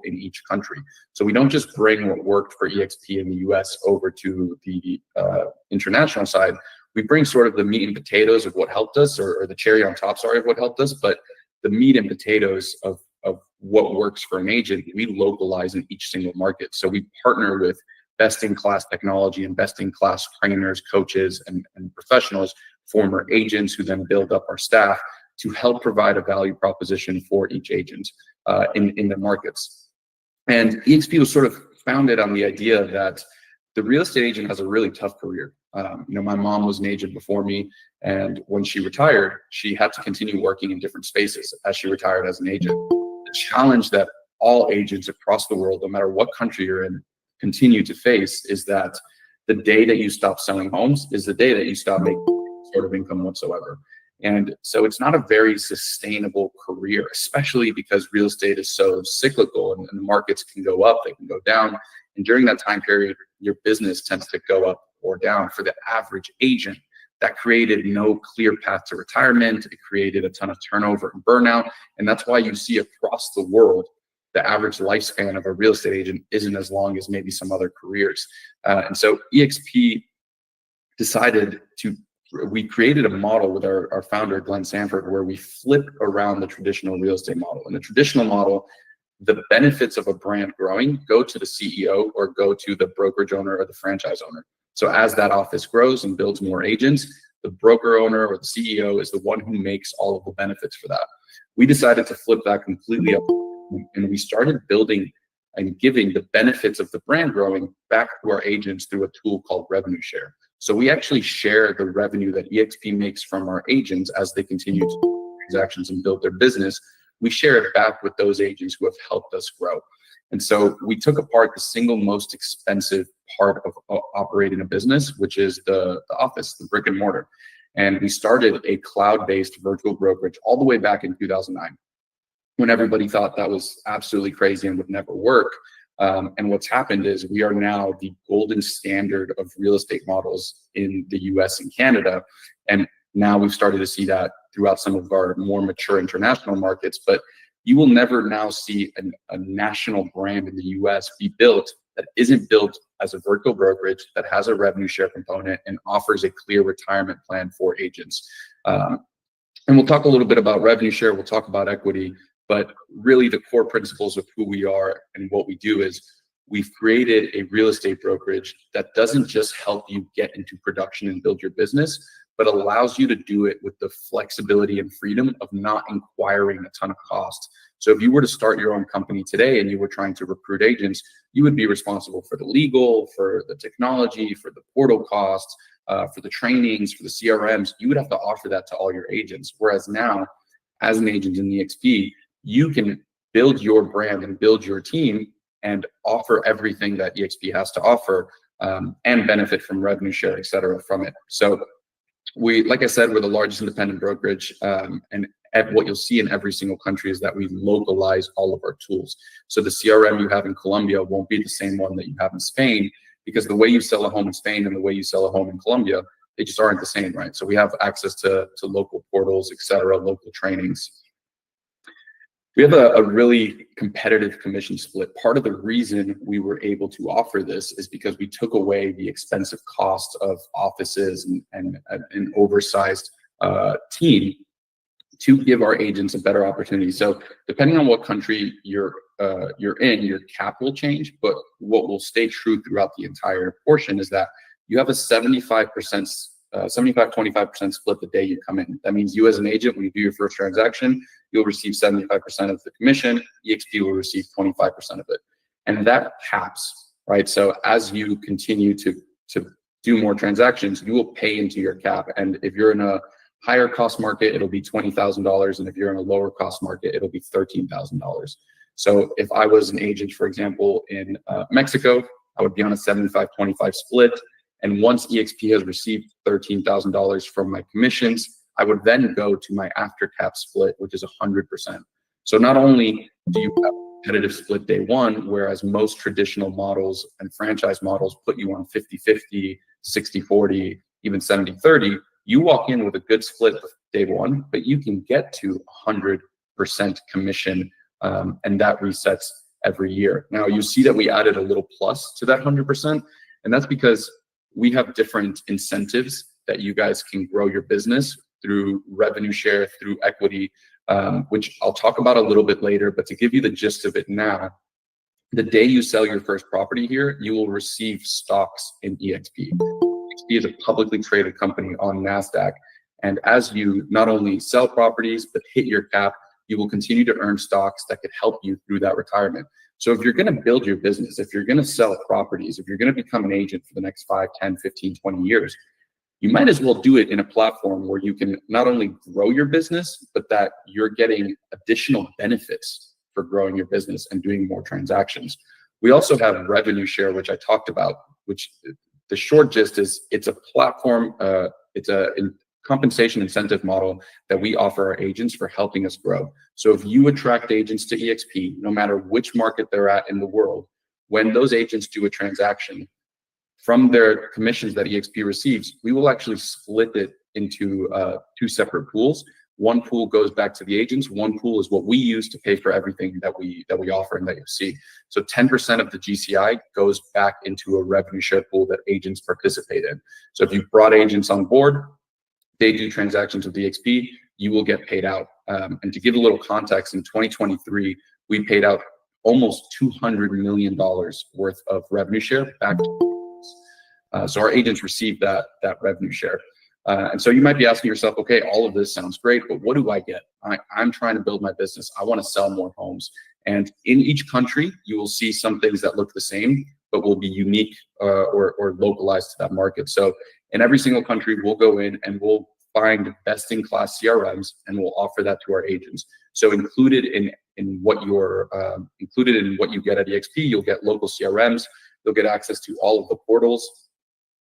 in each country. So we don't just bring what worked for eXp in the US over to the international side. We bring sort of the meat and potatoes of what helped us, or the cherry on top, sorry, of what helped us, but the meat and potatoes of what works for an agent, we localize in each single market. So we partner with best-in-class technology and best-in-class trainers, coaches, and professionals, former agents who then build up our staff to help provide a value proposition for each agent in the markets. And eXp was sort of founded on the idea that the real estate agent has a really tough career. My mom was an agent before me, and when she retired, she had to continue working in different spaces as she retired as an agent. The challenge that all agents across the world, no matter what country you're in, continue to face is that the day that you stop selling homes is the day that you stop making any sort of income whatsoever. And so it's not a very sustainable career, especially because real estate is so cyclical, and the markets can go up, they can go down. And during that time period, your business tends to go up or down. For the average agent, that created no clear path to retirement. It created a ton of turnover and burnout. And that's why you see across the world, the average lifespan of a real estate agent isn't as long as maybe some other careers. And so eXp we created a model with our founder, Glenn Sanford, where we flip around the traditional real estate model. In the traditional model, the benefits of a brand growing go to the CEO or go to the brokerage owner or the franchise owner. So as that office grows and builds more agents, the broker owner or the CEO is the one who makes all of the benefits for that. We decided to flip that completely up, and we started building and giving the benefits of the brand growing back to our agents through a tool called revenue share. So we actually share the revenue that eXp makes from our agents as they continue to do transactions and build their business. We share it back with those agents who have helped us grow. And so we took apart the single most expensive part of operating a business, which is the office, the brick and mortar. And we started a cloud-based virtual brokerage all the way back in 2009, when everybody thought that was absolutely crazy and would never work. And what's happened is we are now the golden standard of real estate models in the US and Canada. And now we've started to see that throughout some of our more mature international markets. But you will never now see a national brand in the US be built that isn't built as a virtual brokerage, that has a revenue share component and offers a clear retirement plan for agents. And we'll talk a little bit about revenue share, we'll talk about equity, but really the core principles of who we are and what we do is we've created a real estate brokerage that doesn't just help you get into production and build your business, but allows you to do it with the flexibility and freedom of not inquiring a ton of cost. So if you were to start your own company today and you were trying to recruit agents, you would be responsible for the legal, for the technology, for the portal costs, for the trainings, for the CRMs. You would have to offer that to all your agents. Whereas now, as an agent in eXp, you can build your brand and build your team and offer everything that eXp has to offer and benefit from revenue share, et cetera, from it. So like I said, we're the largest independent brokerage, and what you'll see in every single country is that we localize all of our tools. So the CRM you have in Colombia won't be the same one that you have in Spain, because the way you sell a home in Spain and the way you sell a home in Colombia, they just aren't the same, right? So we have access to local portals, et cetera, local trainings. We have a really competitive commission split. Part of the reason we were able to offer this is because we took away the expensive cost of offices and an oversized team to give our agents a better opportunity. So depending on what country you're in, your cap will change, but what will stay true throughout the entire portion is that you have a 75-25% split the day you come in. That means you as an agent, when you do your first transaction, you'll receive 75% of the commission, eXp will receive 25% of it. And that caps, right? So as you continue to do more transactions, you will pay into your cap. And if you're in a higher cost market, it'll be $20,000. And if you're in a lower cost market, it'll be $13,000. So if I was an agent, for example, in Mexico, I would be on a 75-25 split. And once eXp has received $13,000 from my commissions, I would then go to my after cap split, which is 100%. So not only do you have a competitive split day one, whereas most traditional models and franchise models put you on 50-50, 60-40, even 70-30, you walk in with a good split day one, but you can get to 100% commission, and that resets every year. Now you see that we added a little plus to that 100%, and that's because we have different incentives that you guys can grow your business through revenue share, through equity, which I'll talk about a little bit later. But to give you the gist of it now, the day you sell your first property here, you will receive stocks in eXp. eXp is a publicly traded company on NASDAQ. And as you not only sell properties, but hit your cap, you will continue to earn stocks that could help you through that retirement. So if you're going to build your business, if you're going to sell properties, if you're going to become an agent for the next 5, 10, 15, 20 years, you might as well do it in a platform where you can not only grow your business, but that you're getting additional benefits for growing your business and doing more transactions. We also have revenue share, which I talked about, which the short gist is it's a platform, it's a compensation incentive model that we offer our agents for helping us grow. So if you attract agents to eXp, no matter which market they're at in the world, when those agents do a transaction, from their commissions that eXp receives, we will actually split it into 2 separate pools. One pool goes back to the agents. One pool is what we use to pay for everything that we offer and that you see. So 10% of the GCI goes back into a revenue share pool that agents participate in. So if you've brought agents on board, they do transactions with eXp, you will get paid out. And to give a little context, in 2023, we paid out almost $200 million worth of revenue share back to so our agents receive that revenue share. And so you might be asking yourself, okay, all of this sounds great, but what do I get? I'm trying to build my business. I want to sell more homes. And in each country, you will see some things that look the same, but will be unique or localized to that market. So in every single country, we'll go in and we'll find best-in-class CRMs and we'll offer that to our agents. So included in what you get at eXp, you'll get local CRMs. You'll get access to all of the portals.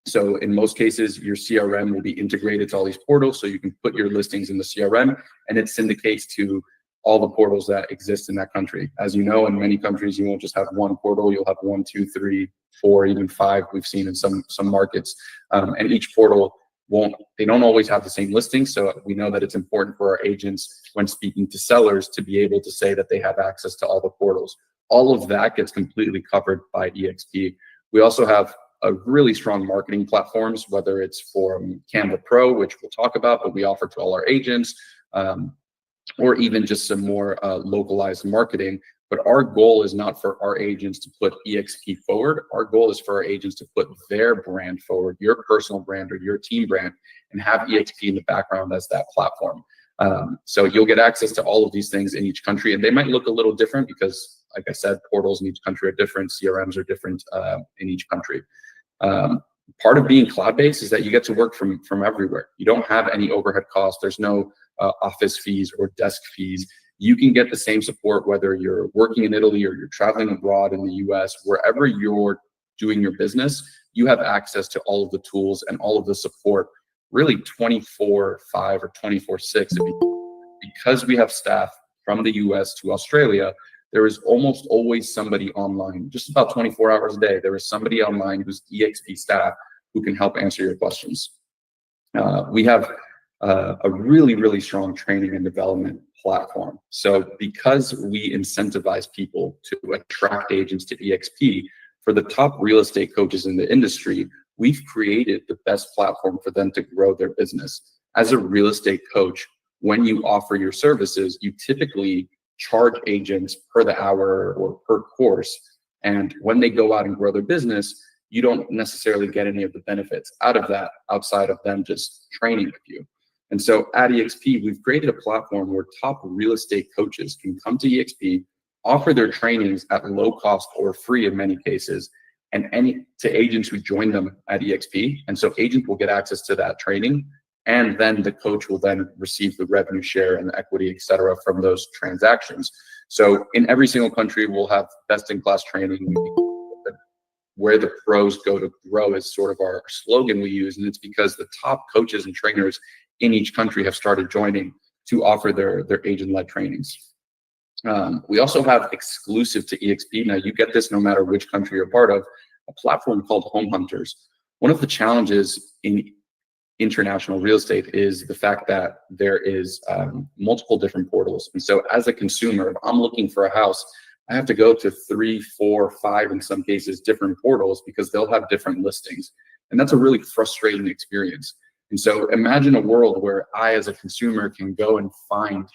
So in most cases, your CRM will be integrated to all these portals, so you can put your listings in the CRM, and it syndicates to all the portals that exist in that country. As you know, in many countries, you won't just have one portal; you'll have 1, 2, 3, 4, even 5. We've seen in some markets, and each portal they don't always have the same listings. So we know that it's important for our agents when speaking to sellers to be able to say that they have access to all the portals. All of that gets completely covered by eXp. We also have a really strong marketing platforms, whether it's for Canva Pro, which we'll talk about, but we offer to all our agents, or even just some more localized marketing. But our goal is not for our agents to put eXp forward. Our goal is for our agents to put their brand forward, your personal brand or your team brand, and have eXp in the background as that platform. So you'll get access to all of these things in each country, and they might look a little different because, like I said, portals in each country are different, CRMs are different in each country. Part of being cloud-based is that you get to work from everywhere. You don't have any overhead costs. There's no office fees or desk fees. You can get the same support whether you're working in Italy or you're traveling abroad in the US. Wherever you're doing your business, you have access to all of the tools and all of the support, really 24/5 or 24/6. Because we have staff from the US to Australia, there is almost always somebody online, just about 24 hours a day. There is somebody online who's eXp staff who can help answer your questions. We have a really, really strong training and development platform. So because we incentivize people to attract agents to eXp, for the top real estate coaches in the industry, we've created the best platform for them to grow their business. As a real estate coach, when you offer your services, you typically charge agents per the hour or per course. And when they go out and grow their business, you don't necessarily get any of the benefits out of that outside of them just training with you. And so at eXp, we've created a platform where top real estate coaches can come to eXp, offer their trainings at low cost or free in many cases, and to agents who join them at eXp. And so agents will get access to that training, and then the coach will then receive the revenue share and the equity, et cetera, from those transactions. So in every single country, we'll have best-in-class training. Where the pros go to grow is sort of our slogan we use, and it's because the top coaches and trainers in each country have started joining to offer their agent-led trainings. We also have exclusive to eXp. Now you get this no matter which country you're part of, a platform called Home Hunters. One of the challenges in international real estate is the fact that there is multiple different portals. And so as a consumer, if I'm looking for a house I have to go to 3, 4, 5, in some cases, different portals because they'll have different listings. And that's a really frustrating experience. And so imagine a world where I, as a consumer, can go and find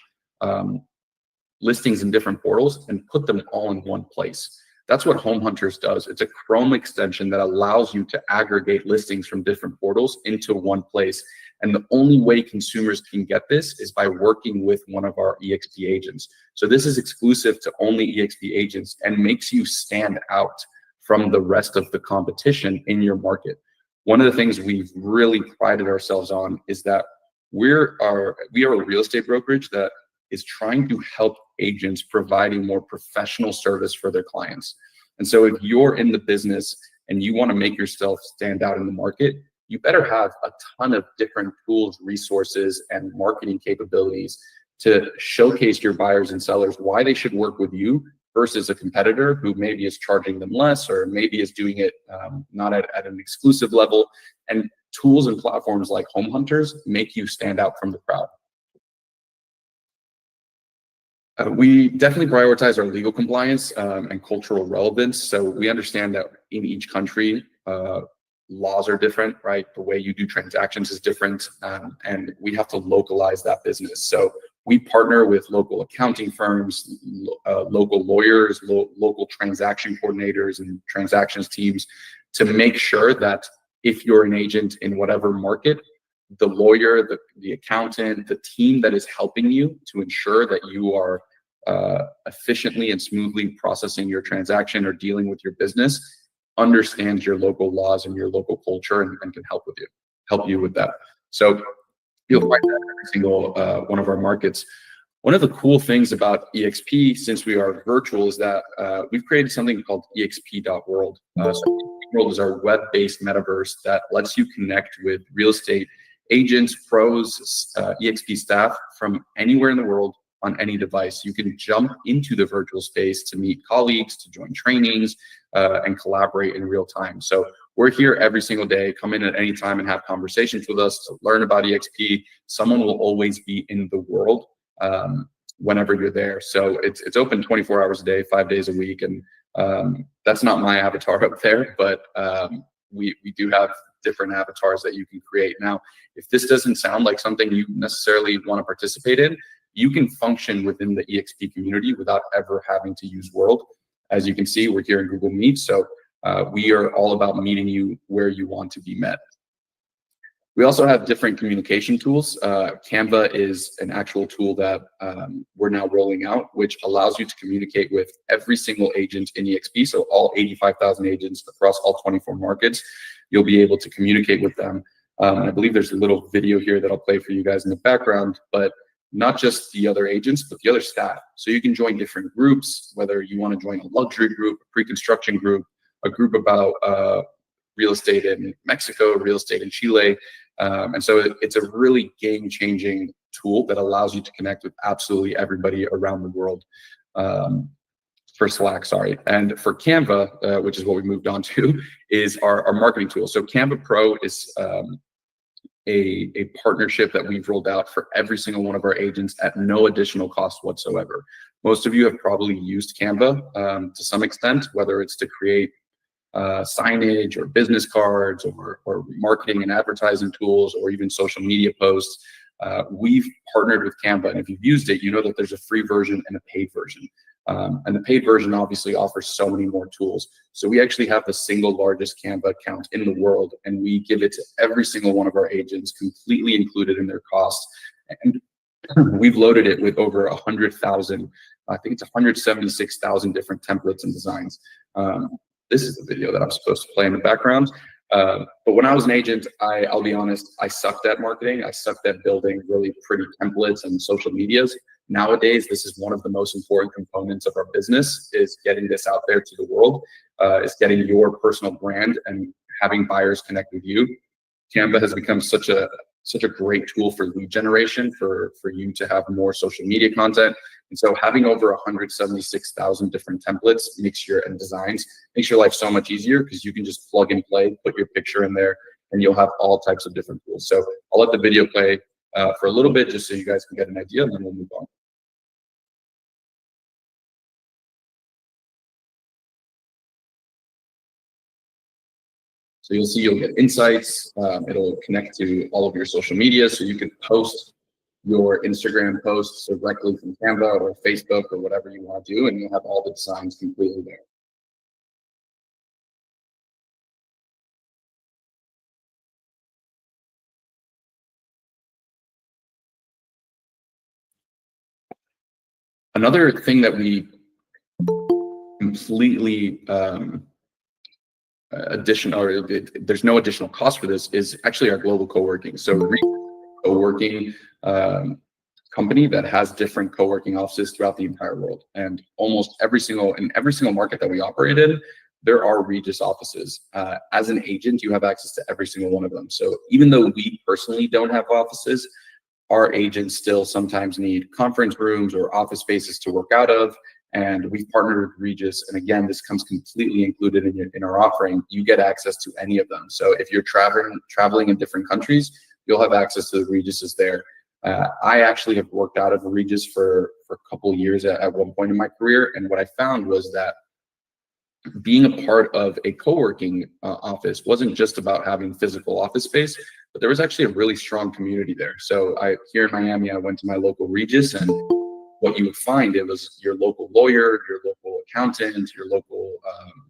listings in different portals and put them all in one place. That's what Home Hunters does. It's a Chrome extension that allows you to aggregate listings from different portals into one place. And the only way consumers can get this is by working with one of our eXp agents. So this is exclusive to only eXp agents and makes you stand out from the rest of the competition in your market. One of the things we've really prided ourselves on is that we are a real estate brokerage that is trying to help agents providing more professional service for their clients. And so if you're in the business and you want to make yourself stand out in the market, you better have a ton of different tools, resources, and marketing capabilities to showcase your buyers and sellers why they should work with you versus a competitor who maybe is charging them less or maybe is doing it not at an exclusive level. And tools and platforms like Home Hunters make you stand out from the crowd. We definitely prioritize our legal compliance and cultural relevance. So we understand that in each country, laws are different, right? The way you do transactions is different, and we have to localize that business. So we partner with local accounting firms, local lawyers, local transaction coordinators and transactions teams to make sure that if you're an agent in whatever market, the lawyer, the accountant, the team that is helping you to ensure that you are efficiently and smoothly processing your transaction or dealing with your business understands your local laws and your local culture and can help you with that. So you'll find that in every single one of our markets. One of the cool things about eXp, since we are virtual, is that we've created something called exp.world. So World is our web-based metaverse that lets you connect with real estate agents, pros, eXp staff from anywhere in the world on any device. You can jump into the virtual space to meet colleagues, to join trainings, and collaborate in real time. So we're here every single day. Come in at any time and have conversations with us to learn about eXp. Someone will always be in the world whenever you're there. So it's open 24 hours a day, 5 days a week. And that's not my avatar up there, but we do have different avatars that you can create. Now, if this doesn't sound like something you necessarily want to participate in, you can function within the eXp community without ever having to use World. As you can see, we're here in Google Meet, so we are all about meeting you where you want to be met. We also have different communication tools. Canva is an actual tool that we're now rolling out, which allows you to communicate with every single agent in eXp. So all 85,000 agents across all 24 markets, you'll be able to communicate with them. I believe there's a little video here that I'll play for you guys in the background, but not just the other agents, but the other staff. So you can join different groups, whether you want to join a luxury group, a pre-construction group, a group about real estate in Mexico, real estate in Chile. And so it's a really game-changing tool that allows you to connect with absolutely everybody around the world. For Slack, sorry. And for Canva, which is what we moved on to, is our marketing tool. So Canva Pro is a partnership that we've rolled out for every single one of our agents at no additional cost whatsoever. Most of you have probably used Canva to some extent, whether it's to create signage or business cards or marketing and advertising tools or even social media posts. We've partnered with Canva, and if you've used it, you know that there's a free version and a paid version. And the paid version obviously offers so many more tools. So we actually have the single largest Canva account in the world, and we give it to every single one of our agents completely included in their costs. And we've loaded it with over 100,000, I think it's 176,000 different templates and designs. This is the video that I'm supposed to play in the background. But when I was an agent, I'll be honest, I sucked at marketing. I sucked at building really pretty templates and social medias. Nowadays, this is one of the most important components of our business, is getting this out there to the world, is getting your personal brand and having buyers connect with you. Canva has become such a great tool for lead generation, for you to have more social media content. And so having over 176,000 different templates and designs makes your life so much easier, because you can just plug and play, put your picture in there, and you'll have all types of different tools. So I'll let the video play for a little bit just so you guys can get an idea, and then we'll move on. So you'll see you'll get insights. It'll connect to all of your social media, so you can post your Instagram posts directly from Canva or Facebook or whatever you want to do, and you'll have all the designs completely there. Another thing that we completely there's no additional cost for this, is actually our global co-working. So co-working company that has different co-working offices throughout the entire world, and almost every single market that we operate in, there are Regus offices. As an agent, you have access to every single one of them. So even though we personally don't have offices, our agents still sometimes need conference rooms or office spaces to work out of. And we've partnered with Regus. And again, this comes completely included in our offering. You get access to any of them. So if you're traveling in different countries, you'll have access to the Reguses there. I actually have worked out of a Regus for a couple of years at one point in my career. And what I found was that being a part of a co-working office wasn't just about having physical office space, but there was actually a really strong community there. So here in Miami, I went to my local Regus, and what you would find, it was your local lawyer, your local accountant, your local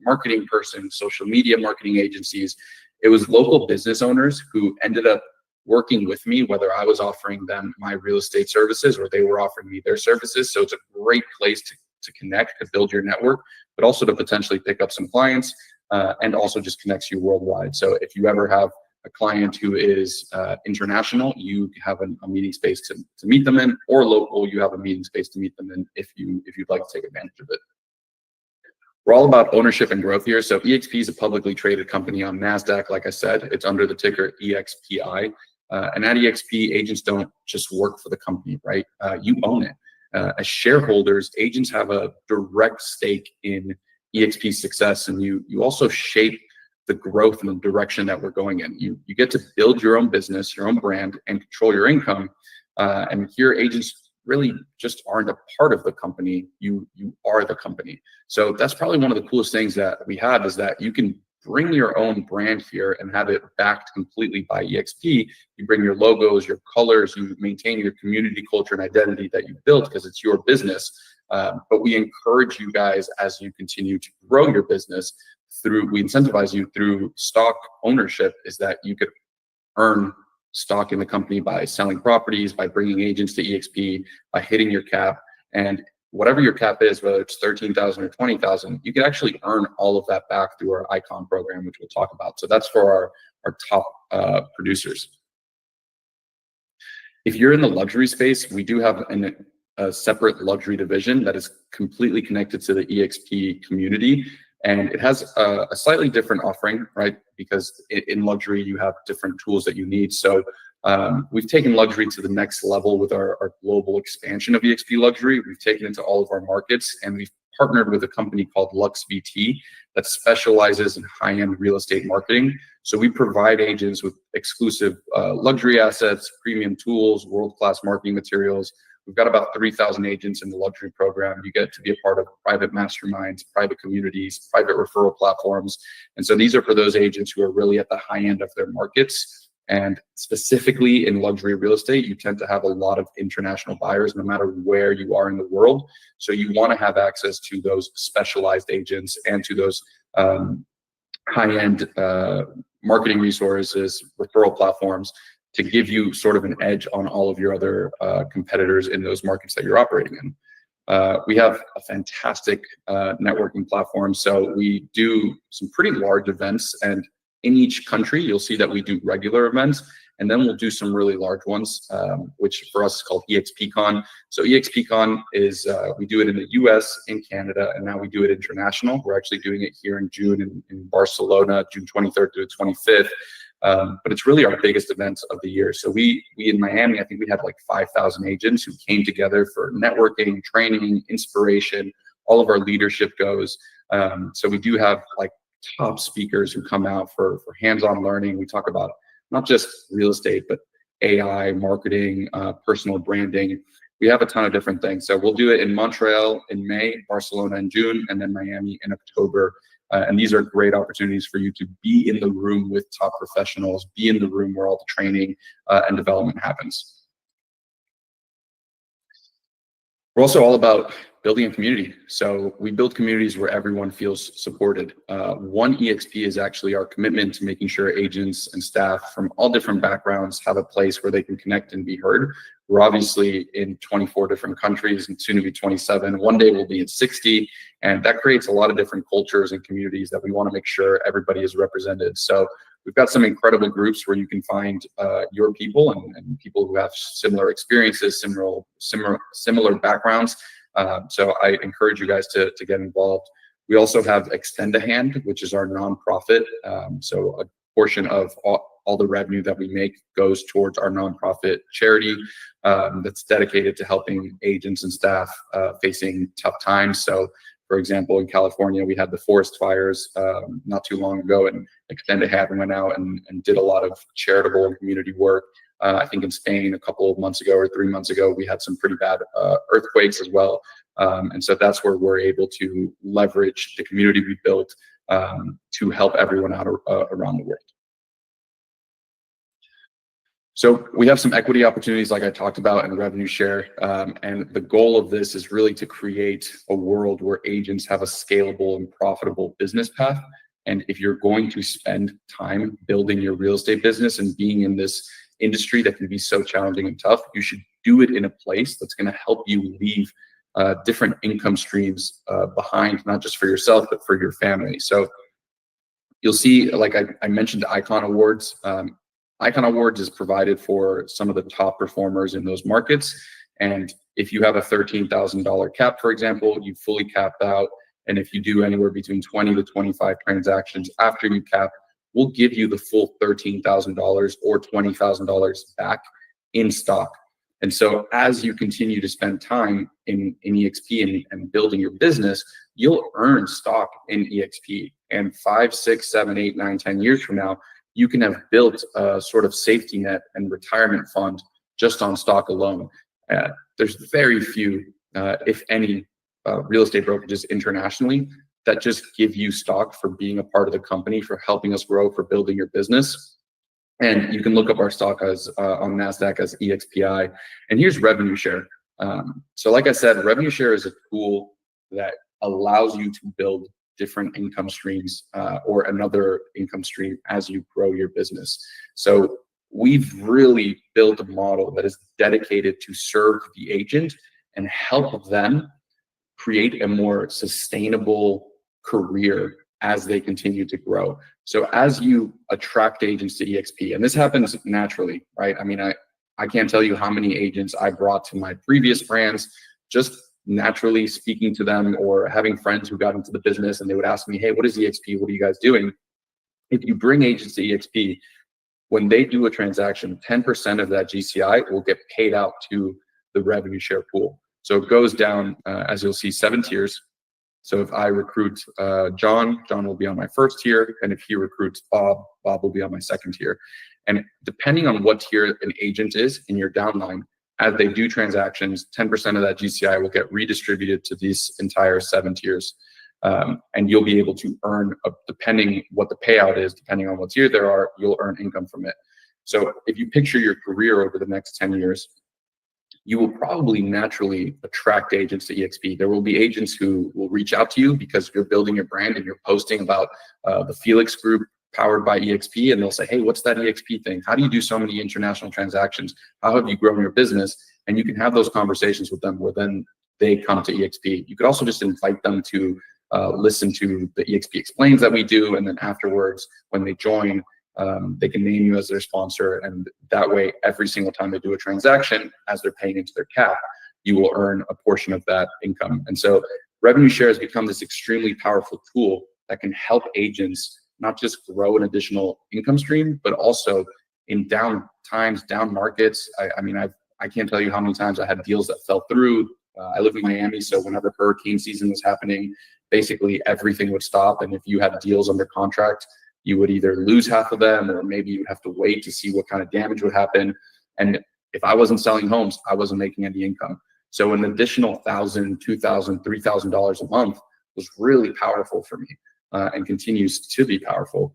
marketing person, social media marketing agencies. It was local business owners who ended up working with me, whether I was offering them my real estate services or they were offering me their services. So it's a great place to connect, to build your network, but also to potentially pick up some clients, and also just connects you worldwide. So if you ever have a client who is international, you have a meeting space to meet them in, or local, you have a meeting space to meet them in if you'd like to take advantage of it. We're all about ownership and growth here. So eXp is a publicly traded company on NASDAQ. Like I said, it's under the ticker EXPI. And at eXp, agents don't just work for the company, right? You own it. As shareholders, agents have a direct stake in eXp's success, and you also shape the growth and the direction that we're going in. You get to build your own business, your own brand, and control your income. And here, agents really just aren't a part of the company. You are the company. So that's probably one of the coolest things that we have, is that you can bring your own brand here and have it backed completely by eXp. You bring your logos, your colors, you maintain your community culture and identity that you built because it's your business. But we encourage you guys, as you continue to grow your business, we incentivize you through stock ownership, is that you could earn stock in the company by selling properties, by bringing agents to eXp, by hitting your cap. And whatever your cap is, whether it's 13,000 or 20,000, you can actually earn all of that back through our Icon program, which we'll talk about. So that's for our top producers. If you're in the luxury space, we do have a separate luxury division that is completely connected to the eXp community. And it has a slightly different offering, right? Because in luxury, you have different tools that you need. So we've taken luxury to the next level with our global expansion of eXp Luxury. We've taken it to all of our markets, and we've partnered with a company called LuxVT that specializes in high-end real estate marketing. So we provide agents with exclusive luxury assets, premium tools, world-class marketing materials. We've got about 3,000 agents in the luxury program. You get to be a part of private masterminds, private communities, private referral platforms. And so these are for those agents who are really at the high end of their markets. And specifically in luxury real estate, you tend to have a lot of international buyers, no matter where you are in the world. So you want to have access to those specialized agents and to those high-end marketing resources, referral platforms, to give you sort of an edge on all of your other competitors in those markets that you're operating in. We have a fantastic networking platform. So we do some pretty large events, and in each country, you'll see that we do regular events, and then we'll do some really large ones, which for us is called eXpCon. So eXpCon is, we do it in the US, in Canada, and now we do it international. We're actually doing it here in June in Barcelona, June 23rd to the 25th. But it's really our biggest event of the year. So we in Miami, I think we had like 5,000 agents who came together for networking, training, inspiration. All of our leadership goes. So we do have like top speakers who come out for hands-on learning. We talk about not just real estate, but AI, marketing, personal branding. we have a ton of different things. So we'll do it in Montreal in May, Barcelona in June, and then Miami in October. And these are great opportunities for you to be in the room with top professionals, be in the room where all the training and development happens. We're also all about building a community. So we build communities where everyone feels supported. One eXp is actually our commitment to making sure agents and staff from all different backgrounds have a place where they can connect and be heard. We're obviously in 24 different countries and soon to be 27. One day we'll be in 60. And that creates a lot of different cultures and communities that we want to make sure everybody is represented. So we've got some incredible groups where you can find your people and people who have similar experiences, similar backgrounds. So I encourage you guys to get involved. We also have Extend a Hand, which is our nonprofit. So a portion of all the revenue that we make goes towards our nonprofit charity that's dedicated to helping agents and staff facing tough times. So for example, in California, we had the forest fires not too long ago, and Extend a Hand went out and did a lot of charitable and community work. I think in Spain a couple of months ago or 3 months ago, we had some pretty bad earthquakes as well. And so that's where we're able to leverage the community we built to help everyone out around the world. So we have some equity opportunities like I talked about and revenue share. And the goal of this is really to create a world where agents have a scalable and profitable business path. And if you're going to spend time building your real estate business and being in this industry that can be so challenging and tough, you should do it in a place that's going to help you leave different income streams behind, not just for yourself, but for your family. So you'll see, like I mentioned, Icon Awards. Icon Awards is provided for some of the top performers in those markets. And if you have a $13,000 cap, for example, you fully cap out. And if you do anywhere between 20 to 25 transactions after you cap, we'll give you the full $13,000 or $20,000 back in stock. And so as you continue to spend time in eXp and building your business, you'll earn stock in eXp. And 5, 6, 7, 8, 9, 10 years from now, you can have built a sort of safety net and retirement fund just on stock alone. There's very few, if any, real estate brokerages internationally that just give you stock for being a part of the company, for helping us grow, for building your business. And you can look up our stock as on NASDAQ as EXPI. And here's revenue share. So like I said, revenue share is a tool that allows you to build different income streams or another income stream as you grow your business. So we've really built a model that is dedicated to serve the agent and help them create a more sustainable career as they continue to grow. So as you attract agents to eXp, and this happens naturally, right? I mean, I can't tell you how many agents I brought to my previous brands, just naturally speaking to them or having friends who got into the business and they would ask me, hey, what is eXp? What are you guys doing? If you bring agents to eXp, when they do a transaction, 10% of that GCI will get paid out to the revenue share pool. So it goes down, as you'll see, 7 tiers. So if I recruit John will be on my first tier. And if he recruits Bob will be on my second tier. And depending on what tier an agent is in your downline, as they do transactions, 10% of that GCI will get redistributed to these entire 7 tiers. And you'll be able to earn, depending what the payout is, depending on what tier there are, you'll earn income from it. So if you picture your career over the next 10 years, you will probably naturally attract agents to eXp. There will be agents who will reach out to you because you're building your brand and you're posting about the Felix group powered by eXp, and they'll say, hey, what's that eXp thing? How do you do so many international transactions? How have you grown your business? And you can have those conversations with them where then they come to eXp. You could also just invite them to listen to the eXp Explains that we do, and then afterwards, when they join, they can name you as their sponsor, and that way, every single time they do a transaction, as they're paying into their cap, you will earn a portion of that income. And so revenue share has become this extremely powerful tool that can help agents not just grow an additional income stream, but also in down times, down markets. I mean, I can't tell you how many times I had deals that fell through. I live in Miami, so whenever hurricane season was happening, basically everything would stop. And if you had deals under contract, you would either lose half of them, or maybe you'd have to wait to see what kind of damage would happen. And If I wasn't selling homes, I wasn't making any income. So an additional $1,000, $2,000, $3,000 a month was really powerful for me, and continues to be powerful.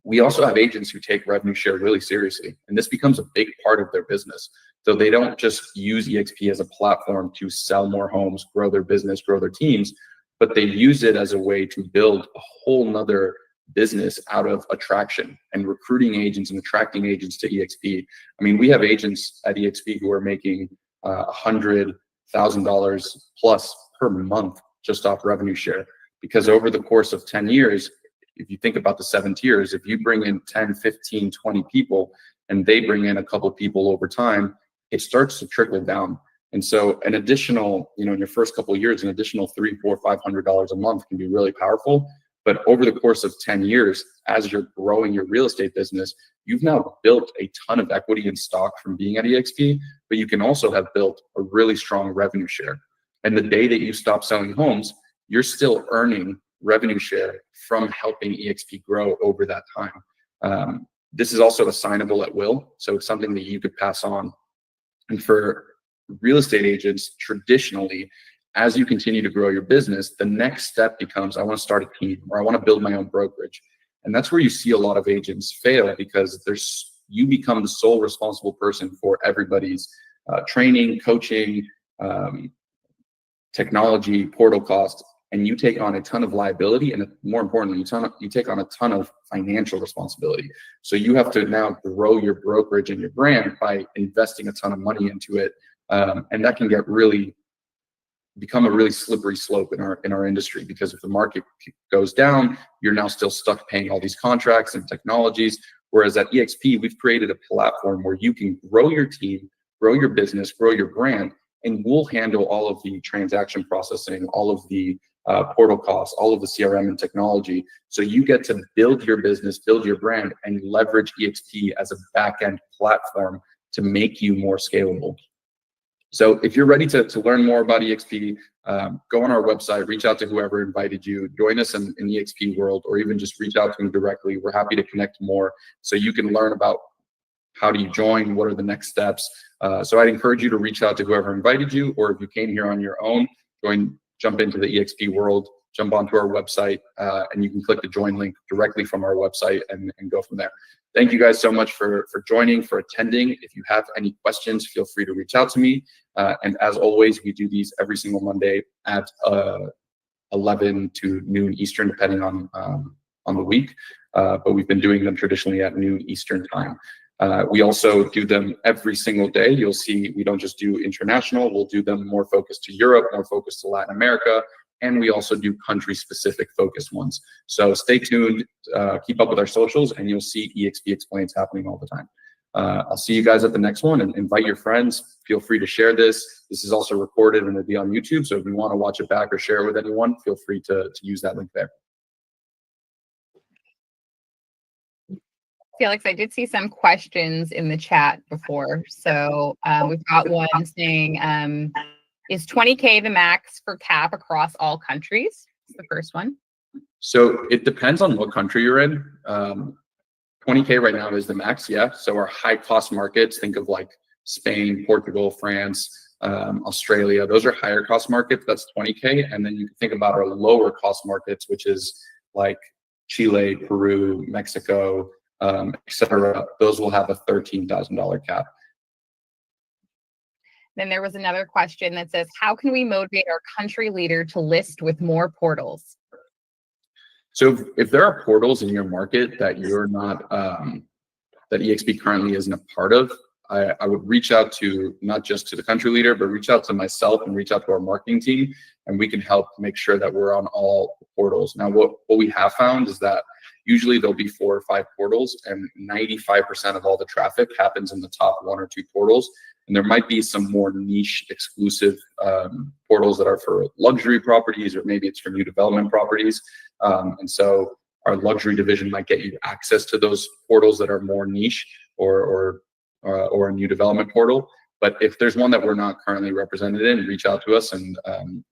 We also have agents who take revenue share really seriously, and this becomes a big part of their business. So they don't just use eXp as a platform to sell more homes, grow their business, grow their teams, but they use it as a way to build a whole nother business out of attraction and recruiting agents and attracting agents to eXp. I mean, we have agents at eXp who are making $100,000 plus per month just off revenue share, because over the course of 10 years, if you think about the 7 tiers, if you bring in 10, 15, 20 people and they bring in a couple people over time, it starts to trickle down. And so an additional, in your first couple of years, an additional $300, $400, $500 a month can be really powerful. But over the course of 10 years, as you're growing your real estate business, you've now built a ton of equity in stock from being at eXp, but you can also have built a really strong revenue share. And the day that you stop selling homes, you're still earning revenue share from helping eXp grow over that time. This is also assignable at will, so it's something that you could pass on. And for real estate agents, traditionally, as you continue to grow your business, the next step becomes, I want to start a team, or I want to build my own brokerage. And that's where you see a lot of agents fail, because you become the sole responsible person for everybody's training, coaching, technology, portal costs, and you take on a ton of liability, and more importantly, you take on a ton of financial responsibility. So you have to now grow your brokerage and your brand by investing a ton of money into it, and that can become a really slippery slope in our industry, because if the market goes down, you're now still stuck paying all these contracts and technologies. Whereas at eXp, we've created a platform where you can grow your team, grow your business, grow your brand, and we'll handle all of the transaction processing, all of the portal costs, all of the CRM and technology. So you get to build your business, build your brand, and leverage eXp as a back-end platform to make you more scalable. So if you're ready to learn more about eXp, go on our website, reach out to whoever invited you, join us in the eXp world, or even just reach out to me directly. We're happy to connect more so you can learn about how do you join, what are the next steps. So I'd encourage you to reach out to whoever invited you, or if you came here on your own, jump into the eXp world, jump onto our website, and you can click the join link directly from our website and go from there. Thank you guys so much for joining, for attending. If you have any questions, feel free to reach out to me. And as always, we do these every single Monday at 11 to noon Eastern, depending on the week. But we've been doing them traditionally at noon Eastern time. We also do them every single day. You'll see we don't just do international. We'll do them more focused to Europe, more focused to Latin America, and we also do country-specific focused ones. So stay tuned, keep up with our socials, and you'll see eXp Explains happening all the time. I'll see you guys at the next one, and invite your friends. Feel free to share this. This is also recorded and will be on YouTube, so if you want to watch it back or share it with anyone, feel free to use that link there. Felix, I did see some questions in the chat before. So we've got one saying, is 20K the max for cap across all countries? That's the first one. So it depends on what country you're in. 20K right now is the max, yeah. So our high cost markets, think of like Spain, Portugal, France, Australia, those are higher cost markets, that's 20K. And then you can think about our lower cost markets, which is like Chile, Peru, Mexico, etc. Those will have a $13,000 cap. Then there was another question that says, how can we motivate our country leader to list with more portals? So if there are portals in your market that you're not, that eXp currently isn't a part of, I would reach out to not just to the country leader, but reach out to myself and reach out to our marketing team, and we can help make sure that we're on all portals. Now, what we have found is that usually there'll be 4 or 5 portals, and 95% of all the traffic happens in the top 1 or 2 portals. And there might be some more niche exclusive portals that are for luxury properties, or maybe it's for new development properties. And so our luxury division might get you access to those portals that are more niche, or a new development portal. But if there's one that we're not currently represented in, reach out to us and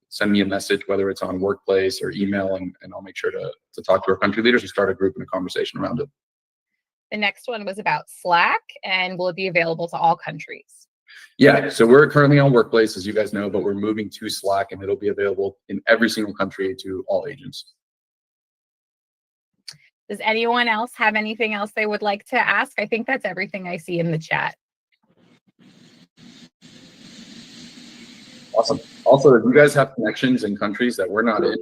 send me a message, whether it's on Workplace or email, and I'll make sure to talk to our country leaders and start a group and a conversation around it. The next one was about Slack, and will it be available to all countries? Yeah, so we're currently on Workplace, as you guys know, but we're moving to Slack, and it'll be available in every single country to all agents. Does anyone else have anything else they would like to ask? I think that's everything I see in the chat. Awesome. Also, if you guys have connections in countries that we're not in,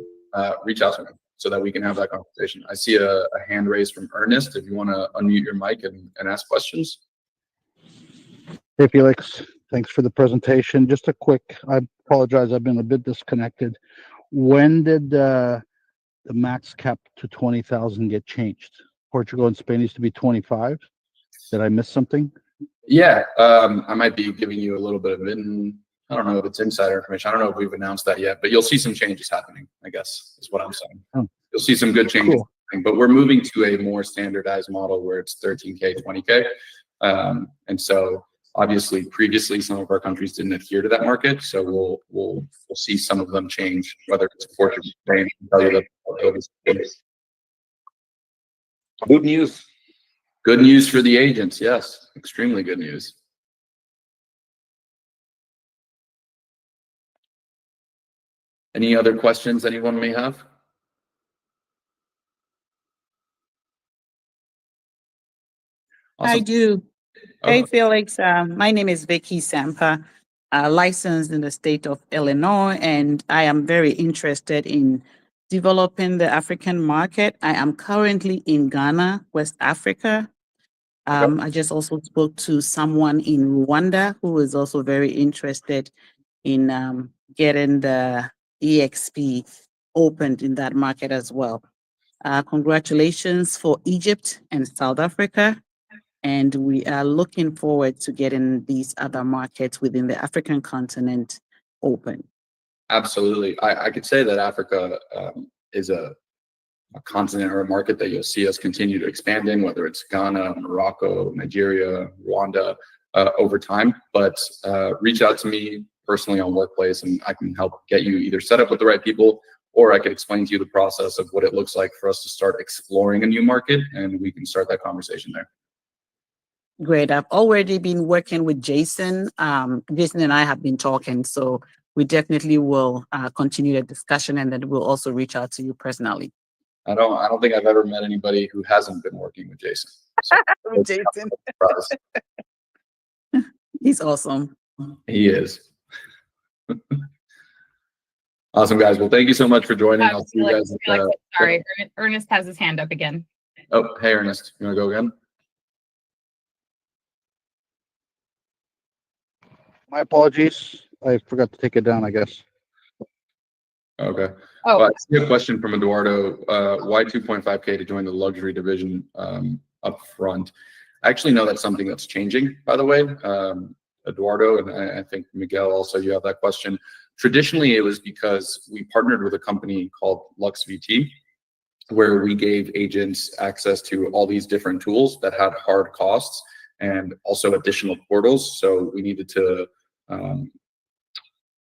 reach out to me so that we can have that conversation. I see a hand raised from Ernest. If you want to unmute your mic and ask questions. Hey, Felix. Thanks for the presentation. Just a quick, I apologize, I've been a bit disconnected. When did the max cap to 20,000 get changed? Portugal and Spain used to be 25. Did I miss something? Yeah, I might be giving you a little bit of I don't know if it's insider information. I don't know if we've announced that yet, but you'll see some changes happening, I guess, is what I'm saying. Oh. You'll see some good changes, Cool. but we're moving to a more standardized model where it's 13K, 20K. And so obviously previously some of our countries didn't adhere to that market. So we'll see some of them change, whether it's Portugal, Spain, tell you that. Good news. Good news for the agents. Yes, extremely good news. Any other questions anyone may have? Awesome. I do. Oh. Hey, Felix. My name is Vicky Sampa, licensed in the state of Illinois, and I am very interested in developing the African market. I am currently in Ghana, West Africa. I just also spoke to someone in Rwanda who is also very interested in getting the eXp opened in that market as well. Congratulations for Egypt and South Africa. And we are looking forward to getting these other markets within the African continent open. Absolutely. I could say that Africa is a continent or a market that you'll see us continue to expand in, whether it's Ghana, Morocco, Nigeria, Rwanda, over time. But reach out to me personally on Workplace, and I can help get you either set up with the right people, or I could explain to you the process of what it looks like for us to start exploring a new market, and we can start that conversation there. Great. I've already been working with Jason. Jason and I have been talking, so we definitely will continue the discussion, and then we'll also reach out to you personally. I don't think I've ever met anybody who hasn't been working with Jason. So with Jason. He's awesome. He is. Awesome, guys. Well, thank you so much for joining. I'll see you guys. Sorry, Ernest has his hand up again. Oh, hey, Ernest. You want to go again? My apologies. I forgot to take it down, I guess. Okay. Oh, I see a question from Eduardo. Why 2.5K to join the luxury division up front? I actually know that's something that's changing, by the way. Eduardo, and I think Miguel also, you have that question. Traditionally, it was because we partnered with a company called LuxVT, where we gave agents access to all these different tools that had hard costs and also additional portals. So we needed to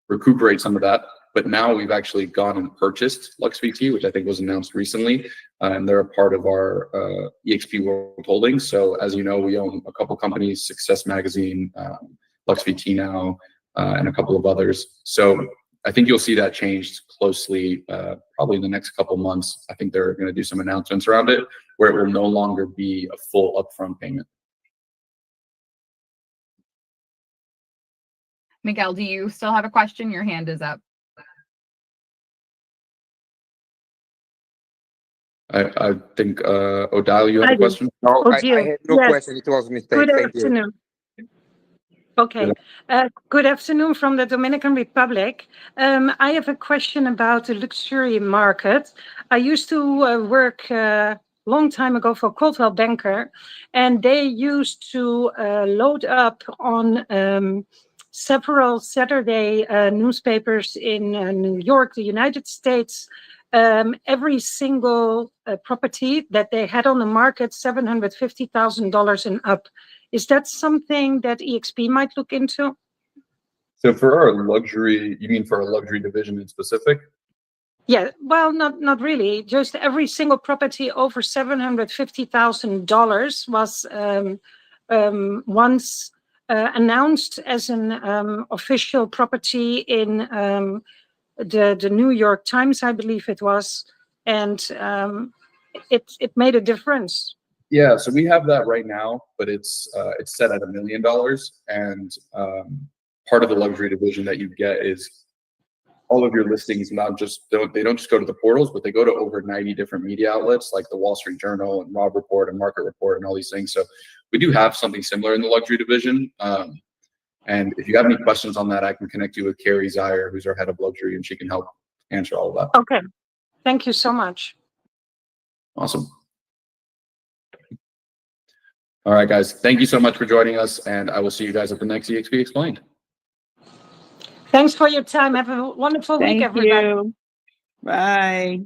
recuperate some of that. But now we've actually gone and purchased LuxVT, which I think was announced recently, and they're a part of our eXp World Holdings. So as you know, we own a couple companies, Success Magazine, LuxVT now, and a couple of others. So I think you'll see that changed closely, probably in the next couple months. I think they're going to do some announcements around it, where it will no longer be a full upfront payment. Miguel, do you still have a question? Your hand is up. I think, Odile, you have a question? No, I Odile, had no yes. question. It was a mistake. Good Thank you. afternoon. Okay. Good afternoon from the Dominican Republic. I have a question about the luxury market. I used to work a long time ago for Coldwell Banker, and they used to load up on several Saturday newspapers in New York, the United States, every single property that they had on the market, $750,000 and up. Is that something that eXp might look into? So for our luxury, you mean for our luxury division in specific? Yeah, well, not really. Just every single property over $750,000 was once announced as an official property in the New York Times, I believe it was, and it made a difference. Yeah, so we have that right now, but it's set at $1 million, and part of the luxury division that you get is all of your listings not just they don't just go to the portals, but they go to over 90 different media outlets like the Wall Street Journal and Robb Report and Market Report and all these things. So we do have something similar in the luxury division. And if you have any questions on that, I can connect you with Carrie Zier, who's our head of luxury, and she can help answer all of that. Okay, thank you so much. Awesome. All right, guys. Thank you so much for joining us, and I will see you guys at the next eXp Explained. Thanks for your time. Have a wonderful week, Thank everybody. you. Bye.